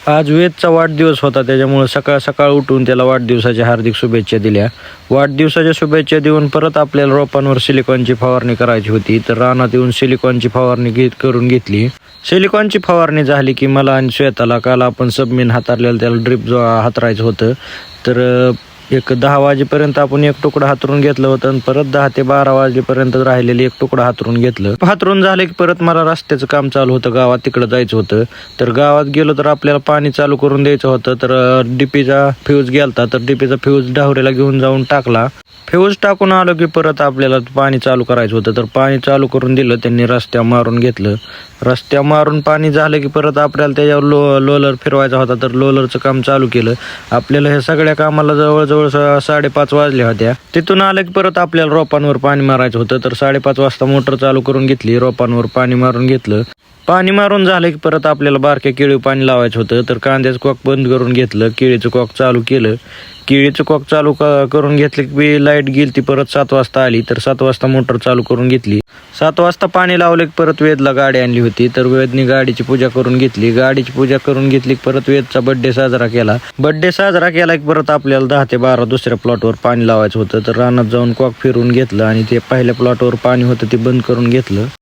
आज वेदचा वाढदिवस होता, त्याच्यामुळे सकाळ सकाळ उठून त्याला वाढदिवसाच्या हार्दिक शुभेच्छा दिल्या. वाढदिवसाच्या शुभेच्छा देऊन परत आपल्याला रोपांवर सिलिकॉनची फवारणी करायची होती. तर रानात येऊन सिलिकॉनची फवारणी करून घेतली. सिलिकॉनची फवारणी झाली की मला आणि श्वेताला, काल आपण सबमिन हाताळलेलं त्याला ड्रिप जो हातरायचं होतं, तर एक 10 वाजेपर्यंत आपण एक तुकडं हातरून घेतलं होतं आणि परत 10 ते 12 वाजेपर्यंत राहिलेलं एक तुकडं हातरून घेतलं. हातरून झालं की परत मला रस्त्याचं काम चालू होतं, गावात तिकडं जायचं होतं. तर गावात गेलो तर आपल्याला पाणी चालू करून द्यायचं होतं. तर डीपीचा फ्यूज गेलता, तर डीपीचा फ्यूज डावरेला घेऊन जाऊन टाकला. फ्यूज टाकून आलो की परत आपल्याला पाणी चालू करायचं होतं. तर पाणी चालू करून दिलं त्यांनी, रस्त्या मारून घेतलं. रस्त्या मारून पाणी झालं की परत आपल्याला त्याच्यावर लोलर फिरवायचा होता. तर लोलरचं काम चालू केलं. आपल्याला हे सगळ्या कामाला जवळजवळ 5:30 वाजल्या होत्या. तिथून आलं की परत आपल्याला रोपांवर पाणी मारायचं होतं. तर 5:30 वाजता मोटर चालू करून घेतली, रोपांवर पाणी मारून घेतलं. पाणी मारून झालं की परत आपल्याला बारक्या केळी पाणी लावायचं होतं. तर कांद्याचं कॉक बंद करून घेतलं, केळीचं कॉक चालू केलं. केळीचं कॉक चालू करून घेतलं की लाईट गेली, ती परत 7 वाजता आली. तर 7 वाजता मोटर चालू करून घेतली. 7 वाजता पाणी लावलं की परत वेदला गाडी आणली होती. तर वेदनी गाडीची पूजा करून घेतली. गाडीची पूजा करून घेतली की परत वेदचा बड्डे साजरा केला. बड्डे साजरा केला की परत आपल्याला 10 ते 12 दुसऱ्या प्लॉटवर पाणी लावायचं होतं. तर रानात जाऊन कॉक फिरून घेतलं आणि ते पहिल्या प्लॉटवर पाणी होतं ते बंद करून घेतलं.